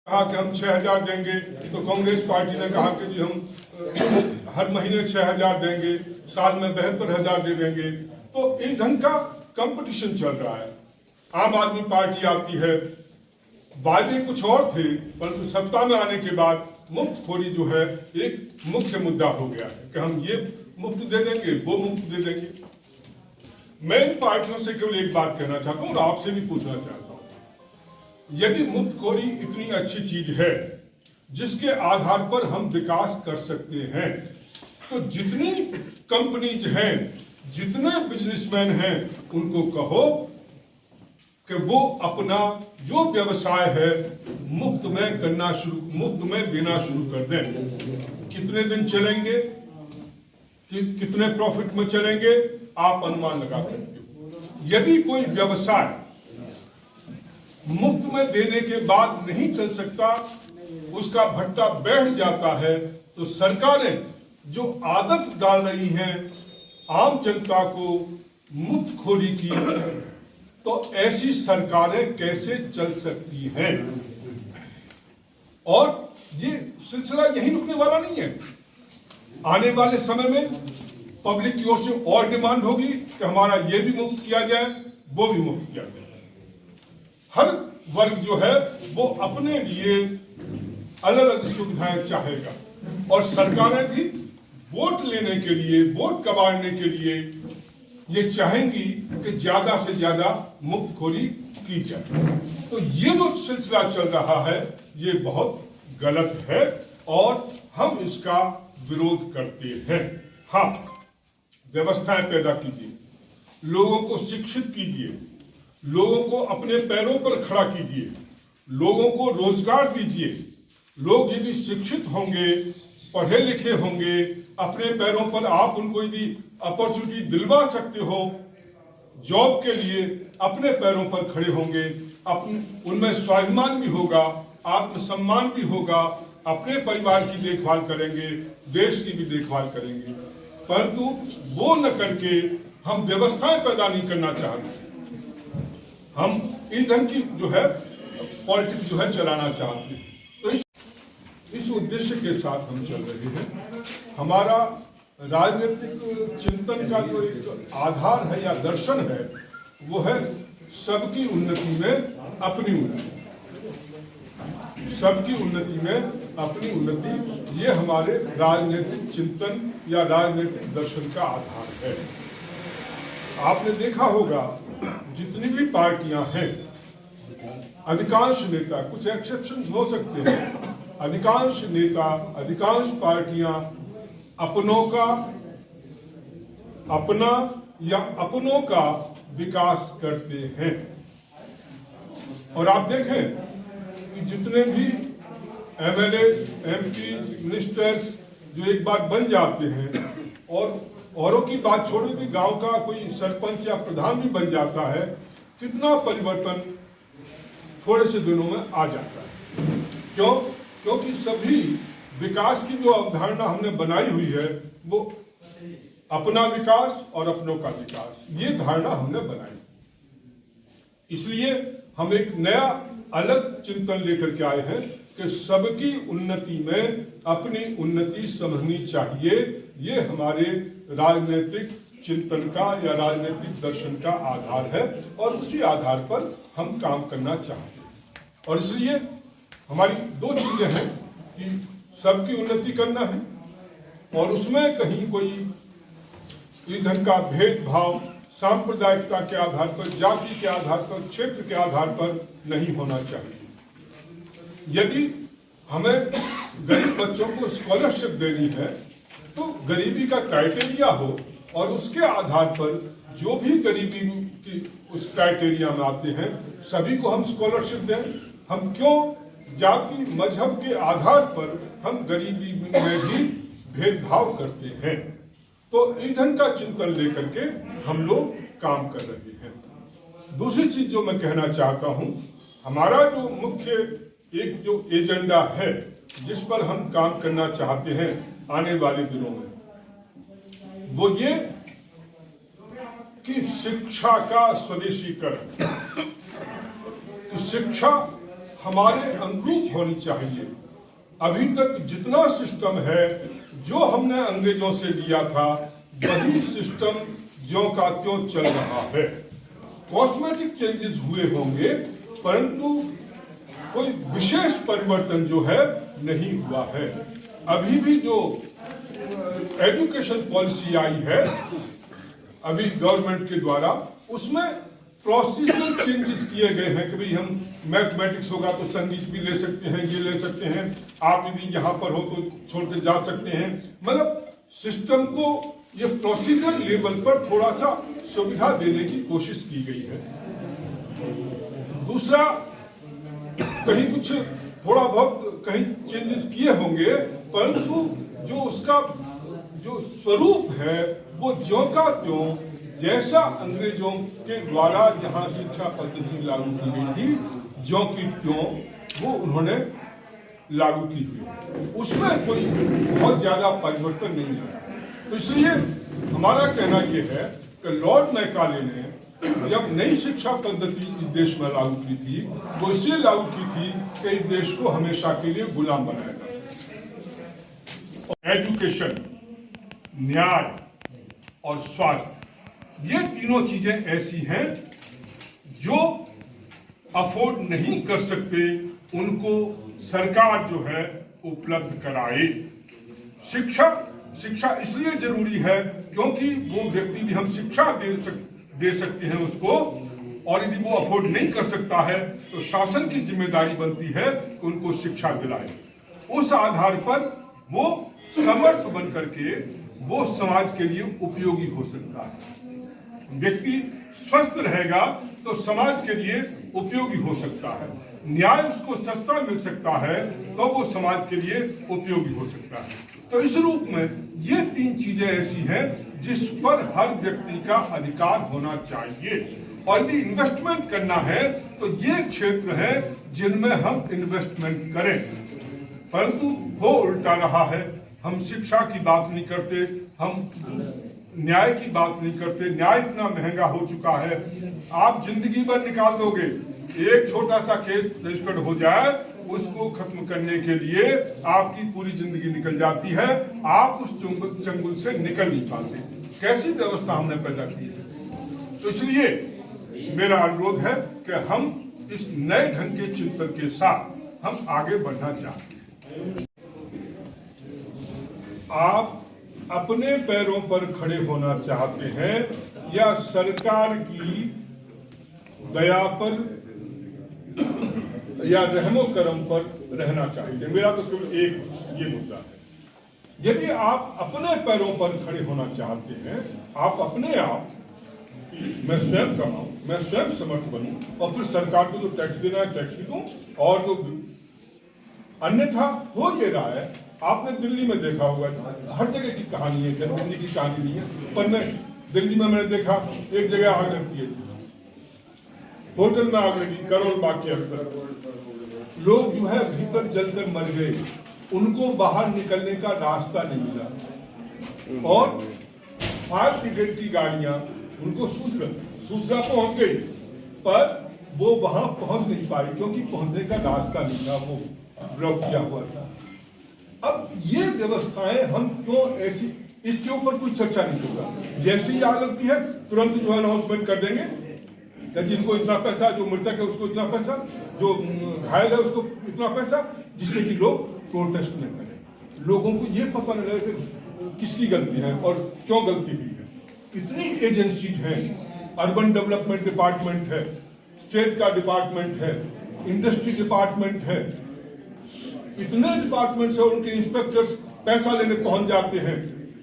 कहा कि हम 6,000 देंगे, तो कांग्रेस पार्टी ने कहा कि जी हम हर महीने 6,000 देंगे, साल में 72,000 दे देंगे। तो ईंधन का कंपटीशन चल रहा है। आम आदमी पार्टी आती है, वादे कुछ और थे, परंतु सत्ता में आने के बाद मुफ्तखोरी जो है एक मुख्य मुद्दा हो गया है कि हम ये मुफ्त दे देंगे, वो मुफ्त दे देंगे। मैं इन पार्टियों से केवल एक बात कहना चाहता हूँ और आपसे भी पूछना चाहता हूँ, यदि मुफ्तखोरी इतनी अच्छी चीज है जिसके आधार पर हम विकास कर सकते हैं, तो जितनी कंपनीज हैं, जितने बिजनेसमैन हैं, उनको कहो कि वो अपना जो व्यवसाय है मुफ्त में देना शुरू कर दें। कितने दिन चलेंगे, कितने प्रॉफिट में चलेंगे, आप अनुमान लगा सकते हो। यदि कोई व्यवसाय मुफ्त में देने के बाद नहीं चल सकता, उसका भट्टा बैठ जाता है, तो सरकारें जो आदत डाल रही हैं आम जनता को मुफ्तखोरी की, तो ऐसी सरकारें कैसे चल सकती हैं? और ये सिलसिला यही रुकने वाला नहीं है। आने वाले समय में पब्लिक की ओर से और डिमांड होगी कि हमारा ये भी मुफ्त किया जाए, वो भी मुफ्त किया जाए। हर वर्ग जो है वो अपने लिए अलग अलग सुविधाएं चाहेगा, और सरकारें भी वोट लेने के लिए, वोट कबाड़ने के लिए ये चाहेंगी कि ज्यादा से ज्यादा मुफ्तखोरी की जाए। तो ये जो सिलसिला चल रहा है ये बहुत गलत है और हम इसका विरोध करते हैं। हाँ, व्यवस्थाएं पैदा कीजिए, लोगों को शिक्षित कीजिए, लोगों को अपने पैरों पर खड़ा कीजिए, लोगों को रोजगार दीजिए। लोग यदि शिक्षित होंगे, पढ़े लिखे होंगे, अपने पैरों पर आप उनको यदि अपॉर्चुनिटी दिलवा सकते हो जॉब के लिए, अपने पैरों पर खड़े होंगे, उनमें स्वाभिमान भी होगा, आत्मसम्मान भी होगा, अपने परिवार की देखभाल करेंगे, देश की भी देखभाल करेंगे। परंतु वो न करके हम व्यवस्थाएं पैदा नहीं करना चाहते, हम ईंधन की जो है पॉलिटिक्स जो है चलाना चाहते हैं। तो इस उद्देश्य के साथ हम चल रहे हैं। हमारा राजनीतिक चिंतन का जो एक आधार है या दर्शन है वो है सबकी उन्नति में अपनी उन्नति, सबकी उन्नति में अपनी उन्नति। ये हमारे राजनीतिक चिंतन या राजनीतिक दर्शन का आधार है। आपने देखा होगा जितनी भी पार्टियां हैं, अधिकांश नेता, कुछ एक्सेप्शंस हो सकते हैं, अधिकांश नेता, अधिकांश पार्टियां अपना या अपनों का विकास करते हैं। और आप देखें कि जितने भी एमएलएस, एमपीज, मिनिस्टर्स जो एक बार बन जाते हैं, और औरों की बात छोड़ो कि गांव का कोई सरपंच या प्रधान भी बन जाता है, कितना परिवर्तन थोड़े से दिनों में आ जाता है। क्यों? क्योंकि सभी विकास की जो अवधारणा हमने बनाई हुई है वो अपना विकास और अपनों का विकास, ये धारणा हमने बनाई। इसलिए हम एक नया अलग चिंतन लेकर के आए हैं कि सबकी उन्नति में अपनी उन्नति समझनी चाहिए। ये हमारे राजनीतिक चिंतन का या राजनीतिक दर्शन का आधार है और उसी आधार पर हम काम करना चाहते हैं। और इसलिए हमारी दो चीजें हैं कि सबकी उन्नति करना है और उसमें कहीं कोई ईंधन का भेदभाव सांप्रदायिकता के आधार पर, जाति के आधार पर, क्षेत्र के आधार पर नहीं होना चाहिए। यदि हमें गरीब बच्चों को स्कॉलरशिप देनी है तो गरीबी का क्राइटेरिया हो और उसके आधार पर जो भी गरीबी की उस क्राइटेरिया में आते हैं सभी को हम स्कॉलरशिप दें। हम क्यों जाति मजहब के आधार पर हम गरीबी में भी भेदभाव करते हैं? तो ईंधन का चिंतन लेकर के हम लोग काम कर रहे हैं। दूसरी चीज जो मैं कहना चाहता हूं, हमारा जो मुख्य एक जो एजेंडा है जिस पर हम काम करना चाहते हैं आने वाले दिनों में, वो ये कि शिक्षा का स्वदेशीकरण। शिक्षा हमारे अनुरूप होनी चाहिए। अभी तक जितना सिस्टम है जो हमने अंग्रेजों से लिया था वही सिस्टम ज्यों का त्यों चल रहा है। कॉस्मेटिक चेंजेस हुए होंगे परंतु कोई विशेष परिवर्तन जो है नहीं हुआ है। अभी भी जो एजुकेशन पॉलिसी आई है अभी गवर्नमेंट के द्वारा, उसमें प्रोसीजरल चेंजेस किए गए हैं कि भाई हम मैथमेटिक्स होगा तो संगीत भी ले सकते हैं, ये ले सकते हैं, आप यदि यहाँ पर हो तो छोड़ के जा सकते हैं। मतलब सिस्टम को ये प्रोसीजरल लेवल पर थोड़ा सा सुविधा देने की कोशिश की गई है। दूसरा, कहीं कुछ थोड़ा बहुत कहीं चेंजेस किए होंगे परंतु जो उसका जो स्वरूप है वो ज्यों का त्यों जैसा अंग्रेजों के द्वारा यहाँ शिक्षा पद्धति लागू की गई थी ज्यों की त्यों वो उन्होंने लागू की हुई, उसमें कोई बहुत ज्यादा परिवर्तन नहीं है। तो इसलिए हमारा कहना यह है कि लॉर्ड मैकाले ने जब नई शिक्षा पद्धति इस देश में लागू की थी वो इसलिए लागू की थी कि इस देश को हमेशा के लिए गुलाम बनाया था। एजुकेशन, न्याय और स्वास्थ्य, ये तीनों चीजें ऐसी हैं जो अफोर्ड नहीं कर सकते, उनको सरकार जो है उपलब्ध कराए। शिक्षा इसलिए जरूरी है क्योंकि वो व्यक्ति भी हम शिक्षा दे सकते हैं उसको, और यदि वो अफोर्ड नहीं कर सकता है तो शासन की जिम्मेदारी बनती है कि उनको शिक्षा दिलाए। उस आधार पर वो समर्थ बन करके वो समाज के लिए उपयोगी हो सकता है। व्यक्ति स्वस्थ रहेगा तो समाज के लिए उपयोगी हो सकता है। न्याय उसको सस्ता मिल सकता है तो वो समाज के लिए उपयोगी हो सकता है। तो इस रूप में ये तीन चीजें ऐसी हैं जिस पर हर व्यक्ति का अधिकार होना चाहिए। और यदि इन्वेस्टमेंट करना है तो ये क्षेत्र है जिनमें हम इन्वेस्टमेंट करें, परंतु वो उल्टा रहा है। हम शिक्षा की बात नहीं करते, हम न्याय की बात नहीं करते। न्याय इतना महंगा हो चुका है, आप जिंदगी भर निकाल दोगे। एक छोटा सा केस रजिस्टर्ड हो जाए उसको खत्म करने के लिए आपकी पूरी जिंदगी निकल जाती है, आप उस चंगुल से निकल नहीं पाते। कैसी व्यवस्था हमने पैदा की है। तो इसलिए मेरा अनुरोध है कि हम इस नए ढंग के चिंतन के साथ हम आगे बढ़ना चाहते हैं। आप अपने पैरों पर खड़े होना चाहते हैं या सरकार की दया पर या रहमो करम पर रहना चाहिए। मेरा तो केवल एक ये मुद्दा है। यदि आप अपने पैरों पर खड़े होना चाहते हैं, आप अपने आप, मैं स्वयं कमाऊं, मैं स्वयं समर्थ बनूं और फिर सरकार को जो टैक्स देना है टैक्स भी दूं, और जो अन्यथा हो ये रहा है, आपने दिल्ली में देखा होगा, हर जगह की कहानी है, दिल्ली की कहानी नहीं है, पर मैं दिल्ली में मैंने देखा एक जगह आग लगती है, होटल में आग लगी, करोल बाग के अंदर लोग जो है भीतर जलकर मर गए, उनको बाहर निकलने का रास्ता नहीं मिला, और फायर ब्रिगेड की गाड़ियां उनको सूचना पहुंच गई, पर वो वहां पहुंच नहीं पाई क्योंकि पहुंचने का रास्ता नहीं था, वो ब्लॉक किया हुआ था। अब ये व्यवस्थाएं हम क्यों ऐसी, इसके ऊपर कोई चर्चा नहीं होगा। जैसे ही आग लगती है तुरंत जो अनाउंसमेंट कर देंगे कि जिनको इतना पैसा, जो मृतक है उसको इतना पैसा, जो घायल है उसको इतना पैसा, जिससे कि लोग प्रोटेस्ट न करें। लोगों को ये पता नहीं लगे कि किसकी गलती है और क्यों गलती हुई है। इतनी एजेंसीज हैं, अर्बन डेवलपमेंट डिपार्टमेंट है, स्टेट का डिपार्टमेंट है, इंडस्ट्री डिपार्टमेंट है, इतने डिपार्टमेंट से उनके इंस्पेक्टर्स पैसा लेने पहुंच जाते हैं,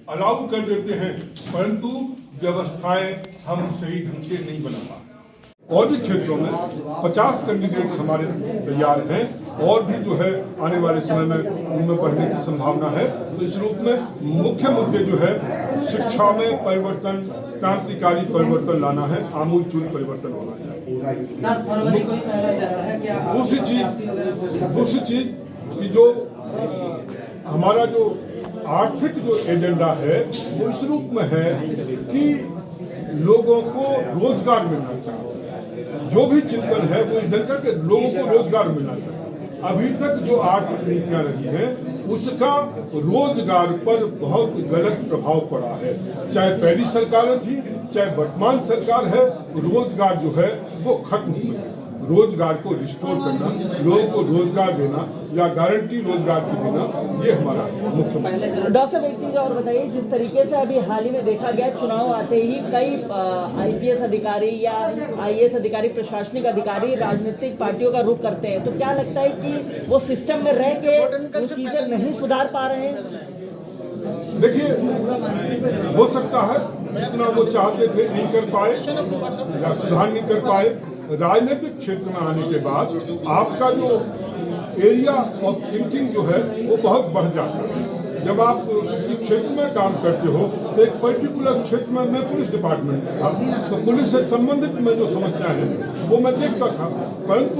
अलाउ कर देते हैं, परंतु व्यवस्थाएं हम सही ढंग से नहीं बना पाते। और भी क्षेत्रों में 50 कैंडिडेट्स हमारे तैयार हैं और भी जो है आने वाले समय में उनमें बढ़ने की संभावना है। तो इस रूप में मुख्य मुद्दे जो है शिक्षा में परिवर्तन, क्रांतिकारी परिवर्तन लाना है, आमूलचूल परिवर्तन होना चाहिए। दूसरी चीज कि जो हमारा जो आर्थिक जो एजेंडा है वो इस रूप में है कि लोगों को रोजगार मिलना चाहिए। जो भी चिंतन है वो इस ढंग का कि लोगों को रोजगार मिलना चाहिए। अभी तक जो आर्थिक नीतियां लगी हैं उसका रोजगार पर बहुत गलत प्रभाव पड़ा है। चाहे पहली सरकारें थी चाहे वर्तमान सरकार है, रोजगार जो है वो खत्म हुआ है। रोजगार को रिस्टोर करना, लोगों को रोजगार देना या गारंटी रोजगार की देना, ये हमारा मुख्य। डॉक्टर साहब एक चीज और बताइए, जिस तरीके से अभी हाल ही में देखा गया, चुनाव आते ही कई आईपीएस अधिकारी या आईएएस अधिकारी, प्रशासनिक अधिकारी राजनीतिक पार्टियों का रुख करते हैं, तो क्या लगता है कि वो सिस्टम में रह के वो चीजें नहीं सुधार पा रहे हैं? देखिए, हो सकता है जितना वो चाहते थे नहीं कर पाए या सुधार नहीं कर पाए। राजनीतिक क्षेत्र में आने के बाद आपका जो एरिया ऑफ थिंकिंग जो है वो बहुत बढ़ जाता है। जब आप किसी क्षेत्र में काम करते हो तो एक पर्टिकुलर क्षेत्र में, मैं पुलिस डिपार्टमेंट में था तो पुलिस से संबंधित में जो समस्याएं हैं वो मैं देखता था, परंतु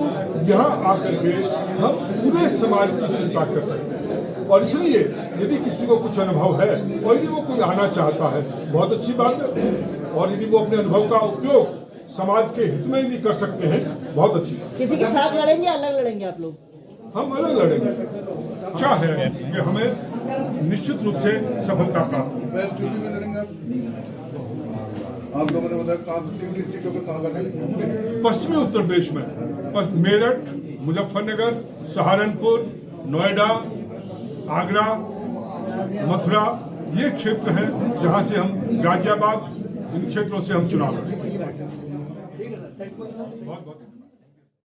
यहाँ आकर के हम पूरे समाज की चिंता कर सकते हैं। और इसलिए यदि किसी को कुछ अनुभव है और यदि वो कोई आना चाहता है, बहुत अच्छी बात है, और यदि वो अपने अनुभव का उपयोग समाज के हित में भी कर सकते हैं, बहुत अच्छी बात। किसी के साथ लड़ेंगे, अलग लड़ेंगे आप लोग? हम अलग लड़ेंगे। अच्छा है कि हमें निश्चित रूप से सफलता प्राप्त हो। वेस्ट यूपी में लड़ेंगे आप लोगों ने बताया किन सीटों पर कहाँ लड़ेंगे? पश्चिमी उत्तर प्रदेश में मेरठ, मुजफ्फरनगर, सहारनपुर, नोएडा, आगरा, मथुरा, ये क्षेत्र हैं जहां से हम, गाजियाबाद, इन क्षेत्रों से हम चुनाव लड़ेंगे। बहुत बहुत